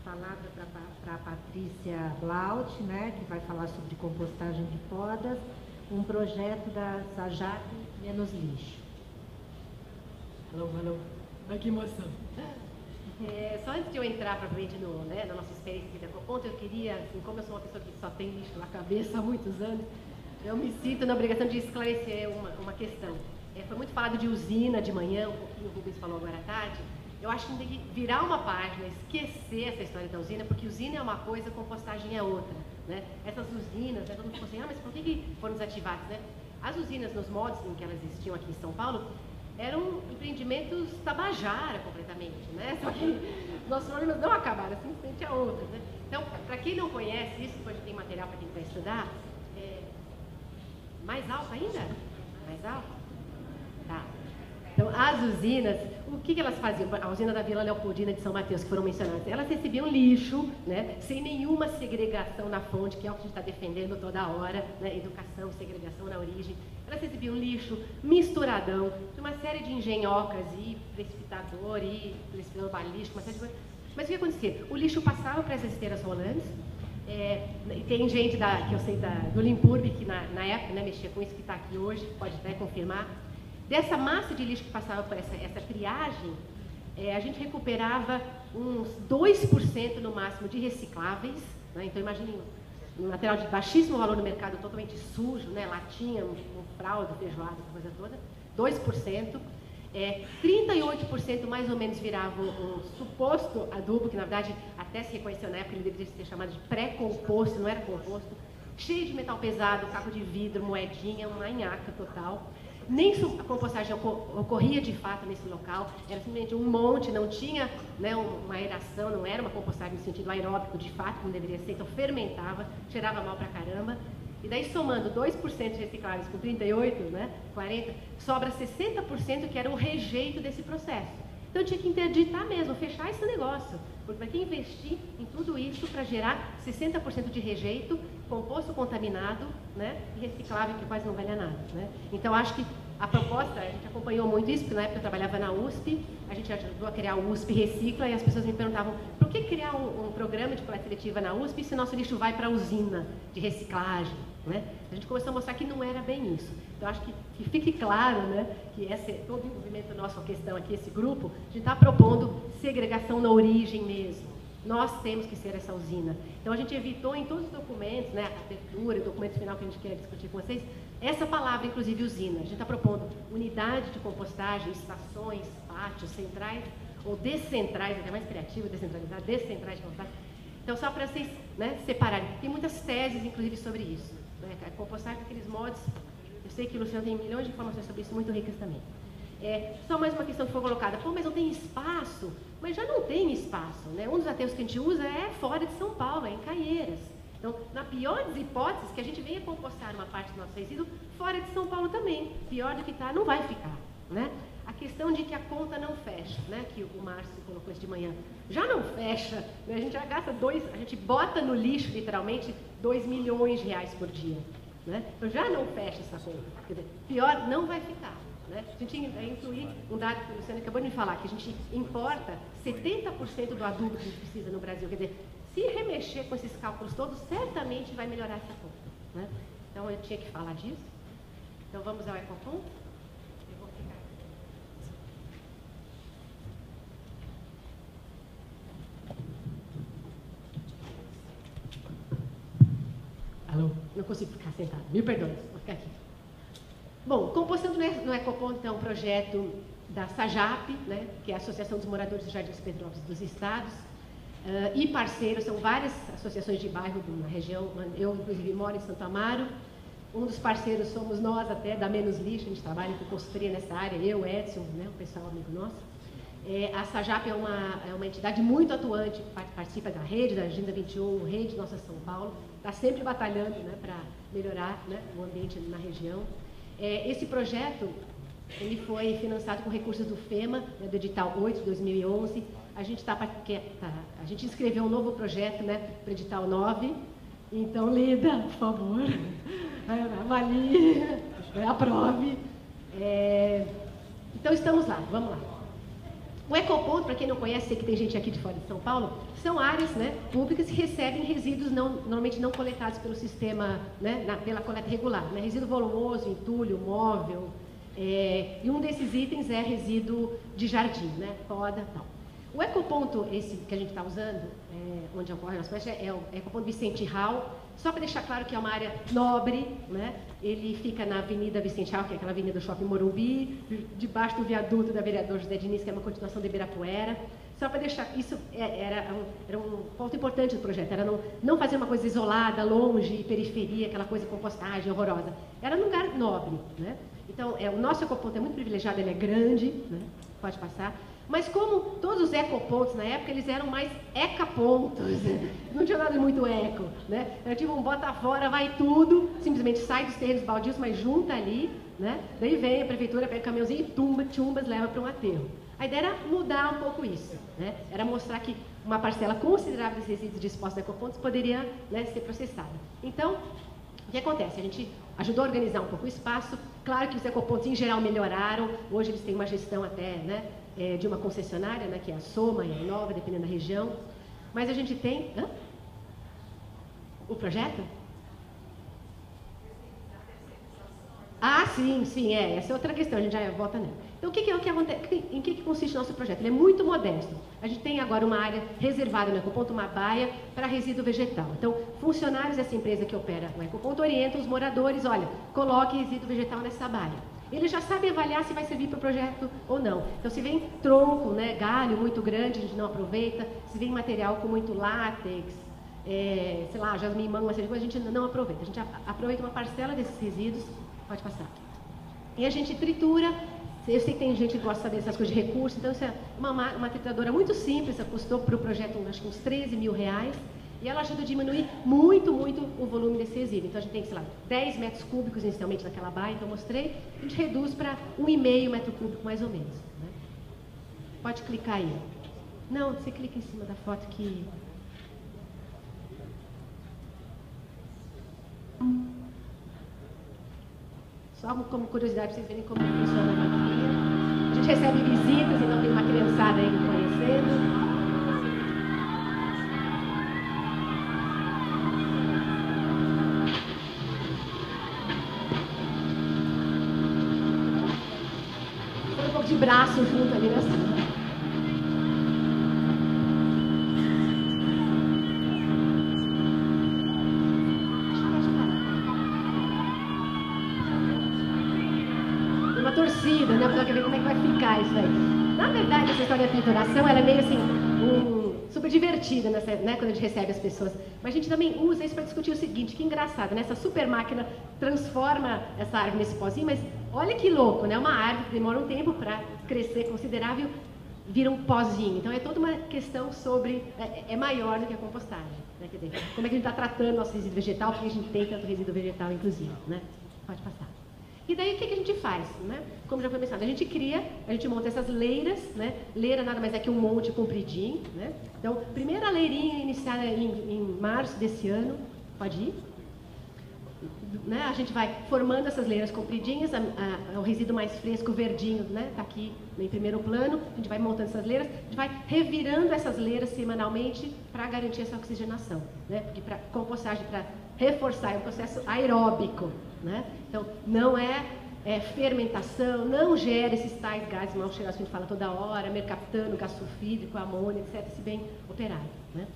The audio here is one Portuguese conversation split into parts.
palavra para a Patrícia Blaut, né, que vai falar sobre compostagem de podas, um projeto da SAJAP Menos Lixo. Alô, alô. Ai, que emoção. Só antes de eu entrar propriamente na nossa experiência aqui da Ecoponto, eu queria, assim, como eu sou uma pessoa que só tem lixo na cabeça há muitos anos, eu me sinto na obrigação de esclarecer uma questão. Foi muito falado de usina de manhã, um pouquinho o Rubens falou agora à tarde. Eu acho que tem que virar uma página, esquecer essa história da usina, porque usina é uma coisa, compostagem é outra, né? Essas usinas, todo mundo falou assim, mas por que foram desativadas, né? As usinas, nos modos em que elas existiam aqui em São Paulo, eram empreendimentos tabajara completamente, né? Só que nossos problemas não acabaram, simplesmente a outras, né? Então, para quem não conhece isso, depois tem material para quem quer estudar, mais alto ainda? Mais alto? Tá. Então, as usinas, o que elas faziam? A usina da Vila Leopoldina de São Mateus, que foram mencionadas, elas recebiam lixo, né, sem nenhuma segregação na fonte, que é o que a gente está defendendo toda hora, né, educação, segregação na origem. Elas recebiam lixo misturadão, de uma série de engenhocas e precipitador balístico, uma série de coisas. Mas o que acontecia? O lixo passava para essas esteiras rolantes. Tem gente que eu sei do Limpurb, que na época, né, mexia com isso, que está aqui hoje, pode até confirmar. Dessa massa de lixo que passava por essa triagem, a gente recuperava uns 2% no máximo de recicláveis, né? Então imaginem um material de baixíssimo valor no mercado, totalmente sujo, né? Latinha, um fralda, feijoada, essa coisa toda, 2%. 38% mais ou menos virava um suposto adubo, que na verdade até se reconheceu na época, ele deveria ser chamado de pré-composto, não era composto, cheio de metal pesado, caco de vidro, moedinha, uma nhaca total. Nem a compostagem ocorria de fato nesse local, era simplesmente um monte, não tinha, né, uma aeração, não era uma compostagem no sentido aeróbico de fato, como deveria ser, então fermentava, cheirava mal pra caramba. E daí somando 2% de recicláveis com 38%, né, 40%, sobra 60% que era o rejeito desse processo. Então tinha que interditar mesmo, fechar esse negócio, porque para que investir em tudo isso para gerar 60% de rejeito, composto contaminado, né, e reciclável que quase não vale nada, né? Então acho que a proposta, a gente acompanhou muito isso, porque na época eu trabalhava na USP, a gente ajudou a criar o USP Recicla, e as pessoas me perguntavam, por que criar um programa de coleta seletiva na USP se nosso lixo vai para a usina de reciclagem, né? A gente começou a mostrar que não era bem isso. Então acho que fique claro, né, que todo o envolvimento nosso, a questão aqui, esse grupo, a gente está propondo segregação na origem mesmo. Nós temos que ser essa usina. Então a gente evitou em todos os documentos, né, a abertura, o documento final que a gente quer discutir com vocês, essa palavra, inclusive usina. A gente está propondo unidade de compostagem, estações, pátios, centrais, ou descentrais, até mais criativo, descentralizar, descentrais de compostagem. Então só para vocês, né, separarem. Tem muitas teses, inclusive, sobre isso. Né? A compostagem com aqueles modos, eu sei que o Luciano tem milhões de informações sobre isso, muito ricas também. Só mais uma questão que foi colocada, pô, mas não tem espaço? Mas já não tem espaço, né? Um dos aterros que a gente usa é fora de São Paulo, é em Caieiras. Então, na pior das hipóteses, que a gente venha compostar uma parte do nosso resíduo fora de São Paulo também. Pior do que está, não vai ficar, né? A questão de que a conta não fecha, né? Que o Márcio colocou isso de manhã. Já não fecha, né? A gente já gasta a gente bota no lixo, literalmente, 2 milhões de reais por dia, né? Então, já não fecha essa conta. Quer dizer, pior não vai ficar. Né? A gente incluir um dado que o Luciano acabou de me falar, que a gente importa 70% do adubo que a gente precisa no Brasil. Quer dizer, se remexer com esses cálculos todos, certamente vai melhorar essa conta, né? Então, eu tinha que falar disso. Então, vamos ao Ecoponto. Eu vou ficar aqui. Alô? Não consigo ficar sentado. Mil perdões, vou ficar aqui. Bom, Compostando no Ecoponto é um projeto da SAJAP, né, que é a Associação dos Moradores do Jardim Petrópolis dos Estados, e parceiros, são várias associações de bairro na região. Eu, inclusive, moro em Santo Amaro. Um dos parceiros somos nós, até, da Menos Lixo, a gente trabalha com consultoria nessa área, eu, Edson, né, o pessoal amigo nosso. A SAJAP é uma entidade muito atuante, participa da rede, da Agenda 21, rede Nossa São Paulo, está sempre batalhando, né, para melhorar, né, o ambiente na região. Esse projeto ele foi financiado com recursos do FEMA, né, do edital 8 de 2011. A gente inscreveu um novo projeto, né, para o edital 9. Então, Lida, por favor, avalie, aprove. Então, estamos lá, vamos lá. O ecoponto, para quem não conhece, sei que tem gente aqui de fora de São Paulo, são áreas, né, públicas que recebem resíduos normalmente não coletados pelo sistema, né, pela coleta regular. Né, resíduo volumoso, entulho, móvel, e um desses itens é resíduo de jardim, né, poda e tal. O ecoponto, esse que a gente está usando, onde ocorre a nossa palestra, é o ecoponto Vicente Hall. Só para deixar claro que é uma área nobre, né? Ele fica na Avenida Vicente Hall, que é aquela avenida do Shopping Morumbi, debaixo do viaduto da Vereador José Diniz, que é uma continuação de Ibirapuera. Só para deixar, isso era um ponto importante do projeto, era não fazer uma coisa isolada, longe, periferia, aquela coisa de compostagem horrorosa. Era num lugar nobre, né? Então, o nosso ecoponto é muito privilegiado, ele é grande, né? Pode passar. Mas como todos os ecopontos na época, eles eram mais ecapontos, não tinha nada de muito eco, né? Era tipo um bota fora, vai tudo, simplesmente sai dos terrenos baldios, mas junta ali, né? Daí vem a prefeitura, pega o caminhãozinho e chumbas, leva para um aterro. A ideia era mudar um pouco isso, né? Era mostrar que uma parcela considerável dos resíduos dispostos em ecopontos poderia, né, ser processada. Então, o que acontece? A gente ajudou a organizar um pouco o espaço. Claro que os ecopontos em geral melhoraram, hoje eles têm uma gestão até, né, de uma concessionária, né, que é a Soma e a Inova, dependendo da região. Mas a gente tem... O projeto? Ah, sim, essa é outra questão, a gente já volta nela. Então, em que consiste o nosso projeto? Ele é muito modesto. A gente tem agora uma área reservada no ecoponto, uma baia, para resíduo vegetal. Então, funcionários dessa empresa que opera o ecoponto orientam os moradores, olha, coloque resíduo vegetal nessa baia. Eles já sabem avaliar se vai servir para o projeto ou não. Então, se vem tronco, né, galho muito grande, a gente não aproveita. Se vem material com muito látex, sei lá, jasmim, mango, uma série de coisas, a gente não aproveita. A gente aproveita uma parcela desses resíduos, pode passar. E a gente tritura. Eu sei que tem gente que gosta de saber essas coisas de recurso, então isso é uma trituradora muito simples, custou para o projeto acho que uns 13 mil reais, e ela ajuda a diminuir muito o volume desse resíduo. Então a gente tem, sei lá, 10 metros cúbicos inicialmente naquela baia, então eu mostrei, a gente reduz para 1,5 metro cúbico mais ou menos. Né? Pode clicar aí. Não, você clica em cima da foto que... Só como curiosidade para vocês verem como funciona a maquininha. A gente recebe visitas, então tem uma criançada aí conhecendo. Põe um pouco de braço junto ali nessa. Torcida, né? A pessoa quer ver como é que vai ficar isso aí. Na verdade, essa história da trituração, ela é meio assim, super divertida, né? Quando a gente recebe as pessoas. Mas a gente também usa isso para discutir o seguinte, que engraçado, né? Essa super máquina transforma essa árvore nesse pozinho, mas olha que louco, né? Uma árvore que demora um tempo para crescer considerável, vira um pozinho. Então é toda uma questão sobre, é maior do que a compostagem. Né? Quer dizer, como é que a gente está tratando nosso resíduo vegetal, porque a gente tem tanto resíduo vegetal, inclusive, né? Pode passar. E daí o que a gente faz, né? Como já foi mencionado, a gente monta essas leiras, né? Leira nada mais é que um monte compridinho, né? Então, primeira leirinha iniciada em março desse ano, pode ir? Né? A gente vai formando essas leiras compridinhas, o resíduo mais fresco, verdinho, né? Tá aqui em primeiro plano, a gente vai montando essas leiras, a gente vai revirando essas leiras semanalmente para garantir essa oxigenação, né? Porque para compostagem, para reforçar, é um processo aeróbico, né? Então, não é fermentação, não gera esses tais gases mal cheirosos que a gente fala toda hora, mercaptano, gás sulfídrico, amônia, etc., se bem operado. Né?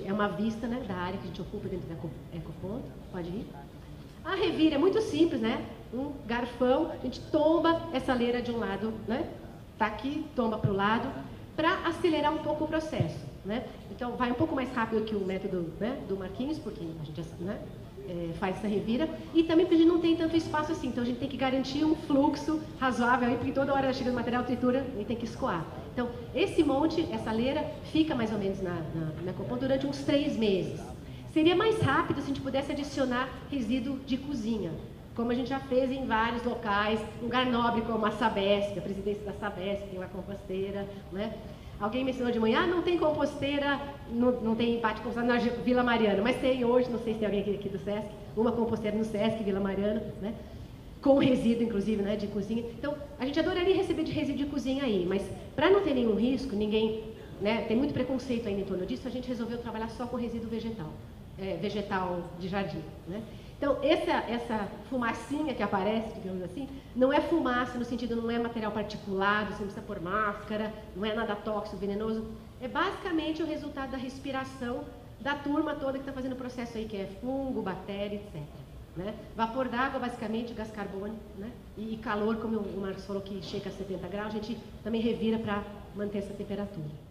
É uma vista, né, da área que a gente ocupa dentro da ecoponto. Pode ir. A revira é muito simples, né? Um garfão, a gente tomba essa leira de um lado, né? Tá aqui, tomba para o lado, para acelerar um pouco o processo, né? Então, vai um pouco mais rápido que o método, né, do Marquinhos, porque a gente, né, faz essa revira, e também porque a gente não tem tanto espaço assim, então a gente tem que garantir um fluxo razoável, aí, porque toda hora chega no material, tritura, e tem que escoar. Então, esse monte, essa leira, fica mais ou menos na ecoponto durante uns 3 meses. Seria mais rápido se a gente pudesse adicionar resíduo de cozinha, como a gente já fez em vários locais, lugar nobre como a Sabesp, a presidência da Sabesp, tem uma composteira, né? Alguém mencionou de manhã, não tem composteira, não tem empate compostado na Vila Mariana, mas tem hoje, não sei se tem alguém aqui do SESC, uma composteira no SESC, Vila Mariana, né? com resíduo, inclusive, né, de cozinha. Então, a gente adoraria receber de resíduo de cozinha aí, mas para não ter nenhum risco, ninguém, né, tem muito preconceito ainda em torno disso, a gente resolveu trabalhar só com resíduo vegetal, vegetal de jardim, né? Então, essa fumacinha que aparece, digamos assim, não é fumaça no sentido, não é material particulado, você não precisa pôr máscara, não é nada tóxico, venenoso, é basicamente o resultado da respiração da turma toda que está fazendo o processo aí, que é fungo, bactéria, etc. Né? Vapor d'água, basicamente, gás carbônico, né? E calor, como o Marcos falou, que chega a 70 graus, a gente também revira para manter essa temperatura.